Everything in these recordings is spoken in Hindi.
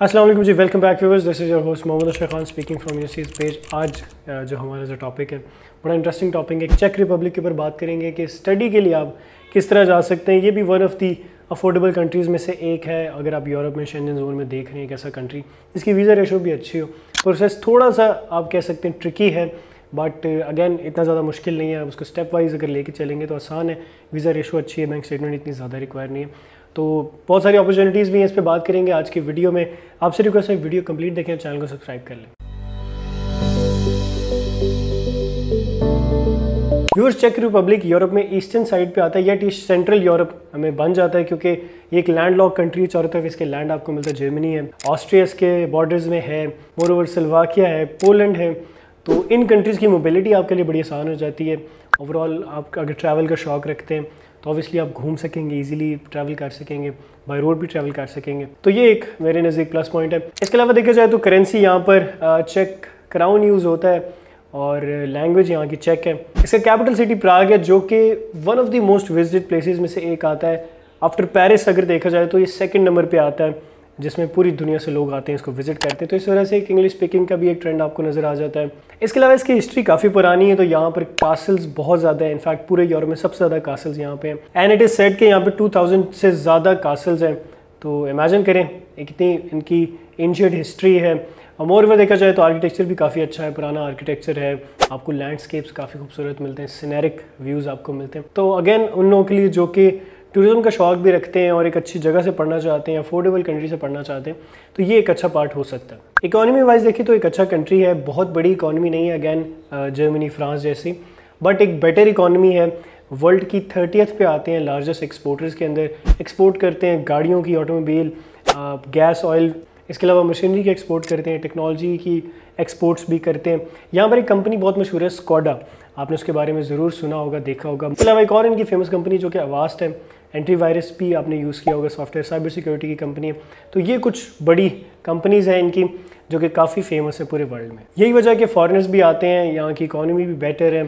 अस्सलाम वालेकुम जी, welcome back viewers. This is your host Mohammad Ashraf Khan speaking from universities page. आज जो हमारा जो टॉपिक है बड़ा इंटरेस्टिंग टॉपिक है। चेक रिपब्लिक के ऊपर बात करेंगे कि स्टडी के लिए आप किस तरह जा सकते हैं। ये भी one of the affordable countries में से एक है। अगर आप यूरोप में शेंजन जोन में देख रहे हैं एक ऐसा कंट्री जिसकी वीज़ा रेशो भी अच्छी हो। प्रोसेस थोड़ा सा आप कह सकते हैं ट्रिकी है, बट अगेन इतना ज़्यादा मुश्किल नहीं है। आप उसको स्टेप वाइज अगर लेके चलेंगे तो आसान है। वीज़ा रेशो अच्छी है, बैंक स्टेटमेंट इतनी ज़्यादा रिक्वायर नहीं है, तो बहुत सारी अपॉर्चुनिटीज़ भी हैं। इस पर बात करेंगे आज की वीडियो में। आपसे रिक्वेस्ट है वीडियो कंप्लीट देखें, चैनल को सब्सक्राइब कर लें। व्यूअर्स, चेक रिपब्लिक यूरोप में ईस्टर्न साइड पे आता है, या सेंट्रल यूरोप हमें बन जाता है क्योंकि ये एक लैंड लॉक कंट्री है। चारों तरफ इसके लैंड आपको मिलता है। जर्मनी है, ऑस्ट्रिया के बॉर्डर्स में है, मोरोवर स्लोवाकिया है, पोलैंड है। तो इन कंट्रीज़ की मोबिलिटी आपके लिए बड़ी आसान हो जाती है। ओवरऑल आप अगर ट्रैवल का शौक़ रखते हैं तो ऑब्वियसली आप घूम सकेंगे, इजीली ट्रैवल कर सकेंगे, बाय रोड भी ट्रैवल कर सकेंगे। तो ये एक मेरे नज़दीक प्लस पॉइंट है। इसके अलावा देखा जाए तो करेंसी यहाँ पर चेक क्राउन यूज़ होता है और लैंग्वेज यहाँ की चेक है। इसका कैपिटल सिटी प्राग है, जो कि one of the most visited places में से एक आता है। आफ्टर पेरिस अगर देखा जाए तो ये सेकंड नंबर पे आता है, जिसमें पूरी दुनिया से लोग आते हैं, इसको विजिट करते हैं। तो इस वजह से एक इंग्लिश स्पीकिंग का भी एक ट्रेंड आपको नज़र आ जाता है। इसके अलावा इसकी हिस्ट्री काफ़ी पुरानी है, तो यहाँ पर कासल्स बहुत ज़्यादा है। इनफैक्ट पूरे यूरोप में सबसे ज़्यादा कासल्स यहाँ पे हैं। एंड इट इज़ सेड कि यहाँ पे 2000 से ज़्यादा कासल्स हैं। तो इमेजिन करें कितनी इनकी एंशिएंट हिस्ट्री है। और मोरओवर देखा जाए तो आर्किटेक्चर भी काफ़ी अच्छा है, पुराना आर्किटेक्चर है। आपको लैंडस्केप्स काफ़ी खूबसूरत मिलते हैं, सीनरिक व्यूज़ आपको मिलते हैं। तो अगेन उन लोगों के लिए जो कि टूरिज़्म का शौक़ भी रखते हैं और एक अच्छी जगह से पढ़ना चाहते हैं, अफोर्डेबल कंट्री से पढ़ना चाहते हैं, तो ये एक अच्छा पार्ट हो सकता है। इकोनॉमी वाइज देखिए तो एक अच्छा कंट्री है। बहुत बड़ी इकोनॉमी नहीं है, अगेन जर्मनी फ्रांस जैसी, बट एक बेटर इकोनॉमी है। वर्ल्ड की 30th पे आते हैं लार्जेस्ट एक्सपोर्टर्स के अंदर। एक्सपोर्ट करते हैं गाड़ियों की, ऑटोमोबाइल, गैस, ऑयल। इसके अलावा मशीनरी की एक्सपोर्ट करते हैं, टेक्नोलॉजी की एक्सपोर्ट्स भी करते हैं। यहाँ पर एक कंपनी बहुत मशहूर है, स्कोडा। आपने उसके बारे में ज़रूर सुना होगा, देखा होगा। इसके अलावा एक और इनकी फेमस कंपनी जो कि अवास्ट है, एंटीवायरस भी आपने यूज़ किया होगा, सॉफ्टवेयर साइबर सिक्योरिटी की कंपनी है। तो ये कुछ बड़ी कंपनीज़ हैं इनकी जो कि काफ़ी फेमस है पूरे वर्ल्ड में। यही वजह है कि फॉरेनर्स भी आते हैं। यहाँ की इकॉनमी भी बेटर है,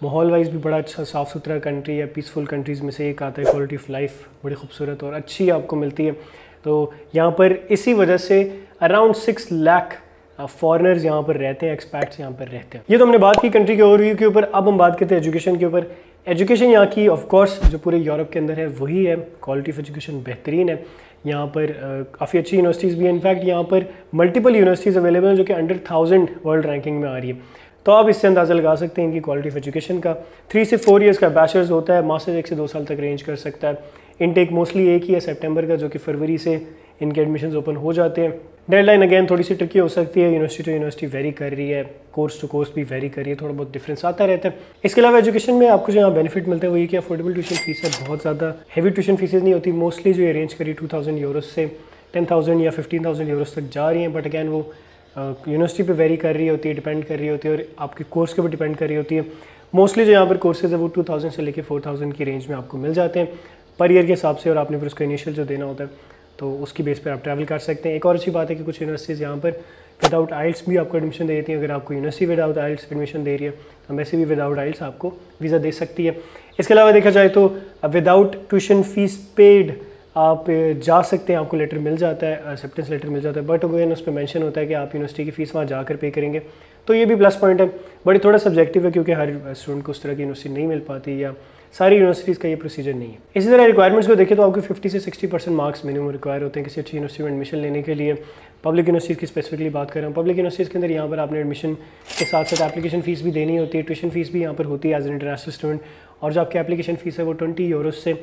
माहौल वाइज भी बड़ा अच्छा साफ़ सुथरा कंट्री है। पीसफुल कंट्रीज़ में से एक आता है। क्वालिटी ऑफ लाइफ बड़ी खूबसूरत और अच्छी आपको मिलती है। तो यहाँ पर इसी वजह से अराउंड 6 लाख फॉरेनर्स यहाँ पर रहते हैं, एक्सपैट्स यहाँ पर रहते हैं। ये तो हमने बात की कंट्री के ओवरव्यू के ऊपर। अब हम बात करते हैं एजुकेशन के ऊपर। एजुकेशन यहाँ की ऑफ कोर्स जो पूरे यूरोप के अंदर है वही है। क्वालिटी ऑफ एजुकेशन बेहतरीन है। यहाँ पर काफ़ी अच्छी यूनिवर्सिटीज़ भी हैं। इनफैक्ट यहाँ पर मल्टीपल यूनिवर्सिटीज़ अवेलेबल हैं जो कि अंडर 1000 वर्ल्ड रैंकिंग में आ रही है। तो आप इससे अंदाज़ा लगा सकते हैं इनकी क्वालिटी ऑफ एजुकेशन का। 3 से 4 ईयर्स का बैचलर्स होता है, मास्टर्स 1 से 2 साल तक रेंज कर सकता है। इनटेक मोस्टली एक ही है सितंबर का, जो कि फरवरी से इनके एडमिशन्स ओपन हो जाते हैं। डेडलाइन अगेन थोड़ी सी ट्रिकी हो सकती है, यूनिवर्सिटी टू यूनिवर्सिटी वेरी कर रही है, कोर्स टू कोर्स भी वेरी कर रही है, थोड़ा बहुत डिफरेंस आता रहता है। इसके अलावा एजुकेशन में आपको जो यहाँ बेनिफिट मिलता है वो ये कि अफोर्डेबल ट्यूशन फीस है। बहुत ज़्यादा हैवी ट्यूशन फीसेज नहीं होती। मोस्टली जो अरेंज करी 2000 यूरोस से 10,000 या 15,000 यूरोस तक जा रही हैं। बट अगैन वो यूनिवर्सिटी पे वेरी कर रही होती है, डिपेंड कर रही होती है, और आपके कोर्स के ऊपर डिपेंड कर रही होती है। मोस्टली जो यहाँ पर कोर्सेज है वो 2000 से लेकर 4000 की रेंज में आपको मिल जाते हैं पर ईयर के हिसाब से। और आपने फिर उसका इनिशियल जो देना होता है तो उसकी बेस पर आप ट्रैवल कर सकते हैं। एक और अच्छी बात है कि कुछ यूनिवर्सिटीज़ यहाँ पर विदाउट आइल्स भी आपको एडमिशन दे देती हैं। अगर आपको यूनिवर्सिटी विदाउट आइल्स एडमिशन दे रही है तो वैसे भी विदाउट आइल्स आपको वीज़ा दे सकती है। इसके अलावा देखा जाए तो विदाउट ट्यूशन फीस पेड आप जा सकते हैं, आपको लेटर मिल जाता है, एक्सेप्टेंस लेटर मिल जाता है। बट अगेन उस पर मेंशन होता है कि आप यूनिवर्सिटी की फ़ीस वहाँ जाकर पे करेंगे, तो ये भी प्लस पॉइंट है। बट थोड़ा सब्जेक्टिव है क्योंकि हर स्टूडेंट को उस तरह की यूनिवर्सिटी नहीं मिल पाती, या सारी यूनिवर्सिटीज़ का ये प्रोसीजर नहीं है। इसी तरह रिक्वायरमेंट्स को देखें तो आपको 50 से 60% मार्क्स मिनिमम रिक्वायर होते हैं किसी अच्छी यूनिवर्सिटी में एडमिशन लेने के लिए। पब्लिक यूनिवर्सिटीज़ की स्पेसिफिकली बात कर रहा हूँ। पब्लिक यूनिवर्सिटीज़ के अंदर यहाँ पर आपने एडमिशन के साथ साथ एप्लीकेशन फ़ीस भी देनी होती है। ट्यूशन फीस भी यहाँ पर होती है एज एन इंटरनेशनल स्टूडेंट। और जो आपकी एप्लीकेशन फ़ीस है वो 20 यूरोस से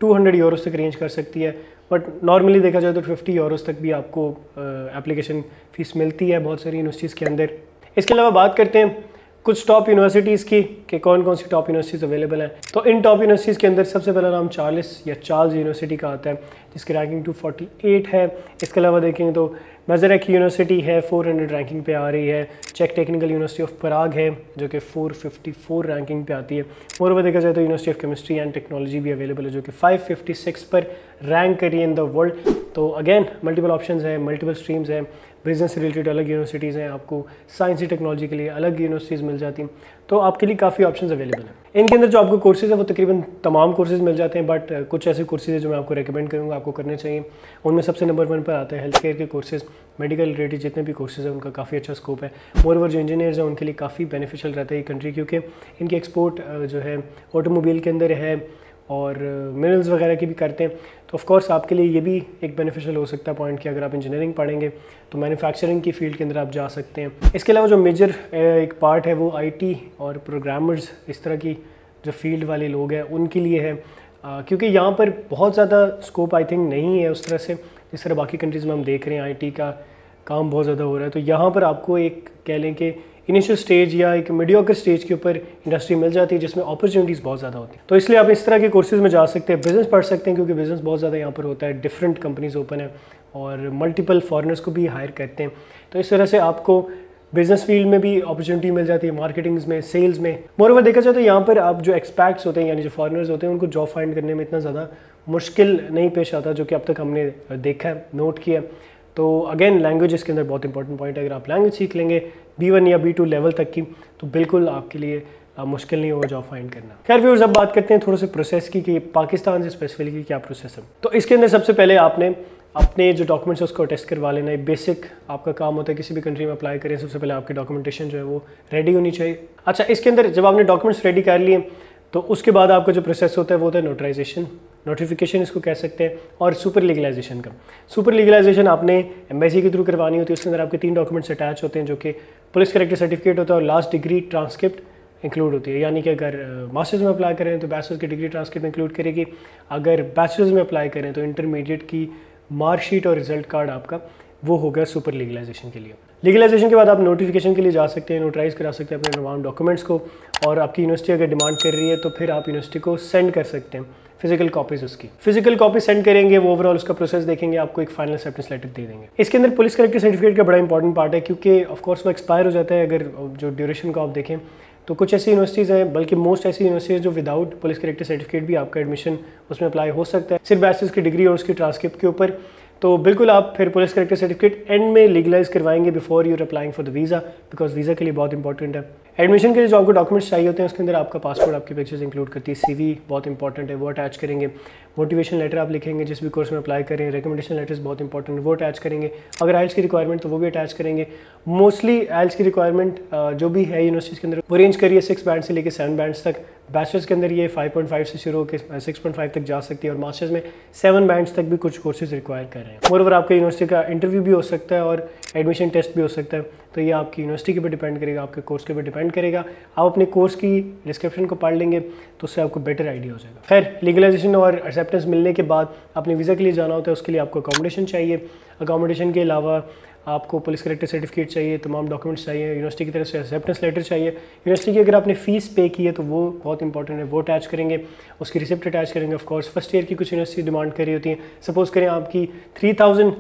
200 यूरोस तक रेंज कर सकती है। बट नॉर्मली देखा जाए तो 50 यूरोस तक भी आपको एप्लीकेशन फ़ीस मिलती है बहुत सारी यूनिवर्सिटीज़ के अंदर। इसके अलावा बात करते हैं कुछ टॉप यूनिवर्सिटीज़ की कि कौन कौन सी टॉप यूनिवर्सिटीज़ अवेलेबल हैं। तो इन टॉप यूनिवर्सिटीज़ के अंदर सबसे पहला नाम चार्ल्स यूनिवर्सिटी का आता है, जिसकी रैंकिंग 248 है। इसके अलावा देखेंगे तो मेजरक यूनिवर्सिटी है, 400 रैंकिंग पे आ रही है। चेक टेक्निकल यूनिवर्सिटी ऑफ पराग है जो कि 454 रैंकिंग पे आती है। मोरओवर देखा जाए तो university of chemistry and technology भी अवेलेबल है जो कि 556 पर रैंक करी इन द वर्ल्ड। तो अगेन मल्टीपल ऑप्शंस हैं, मल्टीपल स्ट्रीम्स हैं, बिजनेस से रिलेटेड अलग यूनिवर्सिटीज़ हैं, आपको साइंस एंड टेक्नोलॉजी के लिए अलग यूनिवर्सिटीज़ मिल जाती हैं, तो आपके लिए काफ़ी ऑप्शंस अवेलेबल हैं। इनके अंदर जो आपको कोर्सेज है वो तकरीबन तमाम कोर्सेज मिल जाते हैं, बट कुछ ऐसे कोर्सेज हैं जो मैं आपको रेकमेंड करूँगा आपको करने चाहिए। उनमें सबसे नंबर 1 पर आता है हेल्थ केयर के कोर्सेज। मेडिकल रिलेटेड जितने भी कोर्सेज हैं उनका काफ़ी अच्छा स्कोप है। मोरओवर जो इंजीनियर्स हैं उनके लिए काफ़ी बेनिफिशियल रहता है ये कंट्री, क्योंकि इनकी एक्सपोर्ट जो है ऑटोमोबाइल के अंदर है और मिनरल्स वगैरह की भी करते हैं। तो ऑफ कोर्स आपके लिए ये भी एक बेनिफिशियल हो सकता है पॉइंट कि अगर आप इंजीनियरिंग पढ़ेंगे तो मैन्युफैक्चरिंग की फील्ड के अंदर आप जा सकते हैं। इसके अलावा जो मेजर एक पार्ट है वो आईटी और प्रोग्रामर्स, इस तरह की जो फील्ड वाले लोग हैं उनके लिए है, क्योंकि यहाँ पर बहुत ज़्यादा स्कोप आई थिंक नहीं है उस तरह से जिस तरह बाकी कंट्रीज़ में हम देख रहे हैं आईटी का काम बहुत ज़्यादा हो रहा है। तो यहाँ पर आपको एक कह लें कि इनिशियल स्टेज या एक मीडियोकर स्टेज के ऊपर इंडस्ट्री मिल जाती है जिसमें अपॉर्चुनिटीज़ बहुत ज़्यादा होती है। तो इसलिए आप इस तरह के कोर्सेज में जा सकते हैं, बिज़नेस पढ़ सकते हैं, क्योंकि बिज़नेस बहुत ज़्यादा यहाँ पर होता है, डिफरेंट कंपनीज ओपन है और मल्टीपल फॉरेनर्स को भी हायर करते हैं। तो इस तरह से आपको बिजनेस फील्ड में भी अपॉर्चुनिटी मिल जाती है, मार्केटिंग्स में, सेल्स में। मोरओवर देखा जाए तो यहाँ पर आप जो एक्सपैक्ट्स होते हैं यानी जो फॉरेनर्स होते हैं उनको जॉब फाइंड करने में इतना ज़्यादा मुश्किल नहीं पेश आता जो कि अब तक हमने देखा है, नोट किया। तो अगेन लैंग्वेज इसके अंदर बहुत इंपॉर्टेंट पॉइंट है। अगर आप लैंग्वेज सीख लेंगे B1 या B2 लेवल तक की तो बिल्कुल आपके लिए मुश्किल नहीं होगा जॉब फाइंड करना। खैर व्यूअर्स, अब बात करते हैं थोड़े से प्रोसेस की कि पाकिस्तान से स्पेसिफिकली क्या प्रोसेस है। तो इसके अंदर सबसे पहले आपने अपने जो डॉक्यूमेंट्स है उसको टेस्ट करवा लेना है। बेसिक आपका काम होता है किसी भी कंट्री में अप्लाई करें, सबसे पहले आपकी डॉक्यूमेंटेशन जो है वो रेडी होनी चाहिए। अच्छा, इसके अंदर जब आपने डॉक्यूमेंट्स रेडी कर लिए तो उसके बाद आपका जो प्रोसेस होता है वो होता है नोटराइजेशन, नोटिफिकेशन इसको कह सकते हैं, और सुपर लीगलाइजेशन का। सुपर लीगलाइजेशन आपने एम्बेसी के थ्रू करवानी होती है। उसके अंदर आपके 3 डॉक्यूमेंट्स अटैच होते हैं जो कि पुलिस कैरेक्टर सर्टिफिकेट होता है और लास्ट डिग्री ट्रांसक्रिप्ट इंक्लूड होती है। यानी कि अगर मास्टर्स में अप्लाई करें तो बैचलर्स की डिग्री ट्रांसक्रिप्ट इंक्लूड करेगी, अगर बैचलर्स में अप्लाई करें तो इंटरमीडिएट की मार्कशीट और रिजल्ट कार्ड आपका वो होगा सुपर लीगलाइजेशन के लिए। लीगलाइजेशन के बाद आप नोटिफिकेशन के लिए जा सकते हैं, नोटराइज करा सकते हैं अपने तमाम डॉक्यूमेंट्स को, और आपकी यूनिवर्सिटी अगर डिमांड कर रही है तो फिर आप यूनिवर्सिटी को सेंड कर सकते हैं फिजिकल कॉपीज उसकी। फिजिकल कॉपी सेंड करेंगे, वो ओवरऑल उसका प्रोसेस देखेंगे, आपको एक फाइनल एक्सेप्टेंस लेटर दे देंगे। इसके अंदर पुलिस कैरेक्टर सर्टिफिकेट का बड़ा इंपॉर्टेंट पार्ट है, क्योंकि ऑफ कोर्स वो एक्सपायर हो जाता है। अगर जो ड्यूरेशन को आप देखें तो कुछ ऐसी यूनिवर्सिटीज़ हैं, बल्कि मोस्ट ऐसी यूनिवर्सिटीज़ जो विदाउट पुलिस कैरेक्टर सर्टिफिकेट भी आपका एडमिशन उसमें अप्लाई हो सकता है, सिर्फ बैचलर्स की डिग्री और उसकी ट्रांसक्रिप्ट के ऊपर। तो बिल्कुल आप फिर पुलिस कैरेक्टर सर्टिफिकेट एंड में लीगलाइज करवाएंगे before you're applying for the visa, because visa के लिए बहुत इंपॉर्टेंट है। एडमिशन के लिए जो आपको डॉक्यूमेंट्स चाहिए होते हैं उसके अंदर आपका पासपोर्ट, आपकी पिक्चर्स इंक्लूड करती है, CV बहुत इंपॉर्टेंट है वो अटैच करेंगे, मोटिवेशन लेटर आप लिखेंगे जिस भी कोर्स में अप्लाई करें, रिकमेंडेशन लेटर्स बहुत इंपॉर्टेंट वो अटैच करेंगे, अगर आइल्स की रिक्वायरमेंट तो वो भी अटैच करेंगे। मोस्टली आइल्स की रिक्वायरमेंट जो भी है यूनिवर्सिटीज़ के अंदर वो रेंज करिए 6 बैंड से लेकर 7 बैंड्स तक। बैचलर्स के अंदर ये 5.5 से शुरू होकर 6.5 तक जा सकती है, और मास्टर्स में 7 बैंड्स तक भी कुछ कोर्सेज रिक्वायर कर रहे हैं। मोरओवर आपका यूनिवर्सिटी का इंटरव्यू भी हो सकता है और एडमिशन टेस्ट भी हो सकता है, तो ये आपकी यूनिवर्सिटी के ऊपर डिपेंड करेगा, आपके कोर्स के ऊपर डिपेंड करेगा। आप अपने कोर्स की डिस्क्रिप्शन को पढ़ लेंगे तो उससे आपको बेटर आइडिया हो जाएगा। खैर, लीगलाइजेशन और एक्सेप्टेंस मिलने के बाद अपने वीज़ा के लिए जाना होता है, उसके लिए आपको अकोमोडेशन चाहिए। अकोमोडेशन के अलावा आपको पुलिस कैरेक्टर सर्टिफिकेट चाहिए, तमाम डॉक्यूमेंट्स चाहिए, यूनिवर्सिटी की तरफ से एक्सेप्टेंस लेटर चाहिए। यूनिवर्सिटी की अगर आपने फ़ीस पे की है तो वो बहुत इंपॉर्टेंट है, वो अटैच करेंगे, उसकी रिसिप्ट अटैच करेंगे। ऑफ कोर्स फर्स्ट ईयर की कुछ यूनिवर्सिटी डिमांड कर रही होती है, सपोज करें आपकी 3000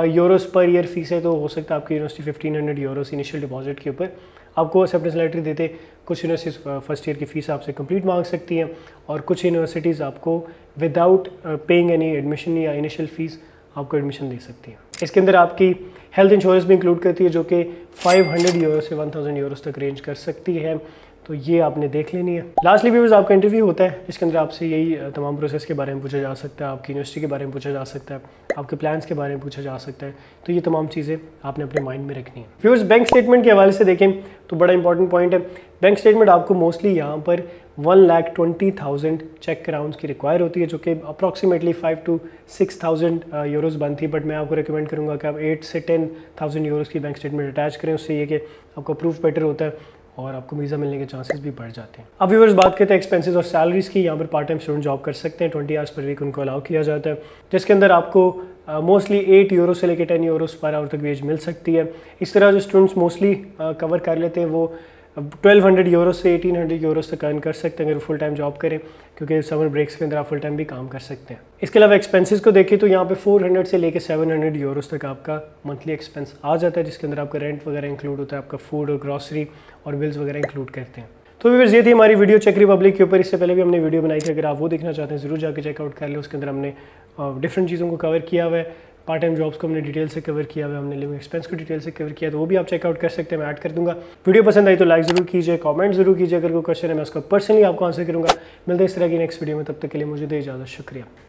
यूरोस पर ईयर फीस है, तो हो सकता है आपकी यूनिवर्सिटी 1500 यूरोस इनिशियल डिपॉजिट के ऊपर आपको एक्सेप्टेंस लेटर देते। कुछ यूनिवर्सिटीज़ फर्स्ट ईयर की फ़ीस आपसे कंप्लीट मांग सकती हैं, और कुछ यूनिवर्सिटीज़ आपको विदाउट पेइंग एनी एडमिशन या इनिशियल फ़ीस आपको एडमिशन दे सकती हैं। इसके अंदर आपकी हेल्थ इंश्योरेंस भी इंक्लूड करती है जो कि 500 यूरो से 1000 यूरोस तक रेंज कर सकती है, तो ये आपने देख लेनी है। लास्टली व्यूअर्स, आपका इंटरव्यू होता है जिसके अंदर आपसे यही तमाम प्रोसेस के बारे में पूछा जा सकता है, आपकी यूनिवर्सिटी के बारे में पूछा जा सकता है, आपके प्लान्स के बारे में पूछा जा सकता है। तो ये तमाम चीज़ें आपने अपने माइंड में रखनी है। व्यूअर्स, बैंक स्टेटमेंट के हवाले से देखें तो बड़ा इंपॉर्टेंट पॉइंट है। बैंक स्टेटमेंट आपको मोस्टली यहाँ पर 1,20,000 चेक क्राउन्स की रिक्वायर होती है, जो कि अप्रॉक्सीमेटली 5 to 6,000 यूरोस बनती है। बट मैं आपको रिकमेंड करूँगा कि आप 8 से 10,000 यूरोस की बैंक स्टेटमेंट अटैच करें, उससे ये कि आपका प्रूफ बेटर होता है और आपको वीज़ा मिलने के चांसेस भी बढ़ जाते हैं। अब व्यूअर्स, बात करते हैं एक्सपेंसेस और सैलरीज़ की। यहाँ पर पार्ट टाइम स्टूडेंट जॉब कर सकते हैं, 20 आवर्स पर वीक उनको अलाउ किया जाता है, जिसके अंदर आपको मोस्टली 8 यूरो से लेकर 10 यूरोस पर आवर तक वेज मिल सकती है। इस तरह जो स्टूडेंट्स मोस्टली कवर कर लेते हैं वो 1200 यूरो से 1800 यूरोस तक अर्न कर सकते हैं अगर फुल टाइम जॉब करें, क्योंकि समर ब्रेक्स के अंदर आप फुल टाइम भी काम कर सकते हैं। इसके अलावा एक्सपेंसेस को देखें तो यहाँ पे 400 से लेकर 700 यूरोस तक आपका मंथली एक्सपेंस आ जाता है, जिसके अंदर आपका रेंट वगैरह इंक्लूड होता है, आपका फूड और ग्रॉसरी और बिल्स वगैरह इंक्लूड करते हैं। तो व्यूअर्स ये थी हमारी वीडियो चेक रिपब्लिक के ऊपर। इससे पहले भी हमने वीडियो बनाई थी, अगर आप वो देखना चाहते हैं ज़रूर जाके चेकआउट कर लें। उसके अंदर हमने डिफरेंट चीज़ों को कवर किया हुआ है, पार्ट टाइम जॉब्स को हमने डिटेल से कवर किया हुआ है, हमने लिविंग एक्सपेंस को डिटेल से कवर किया, तो वो भी आप चेकआउट कर सकते हैं, मैं ऐड कर दूंगा। वीडियो पसंद आई तो लाइक ज़रूर कीजिए, कमेंट ज़रूर कीजिए, अगर कोई क्वेश्चन है मैं उसका पर्सनली आपको आंसर करूँगा। मिलते हैं इस तरह की नेक्स्ट वीडियो में, तब तक के लिए मुझे दे इजाज़त, शुक्रिया।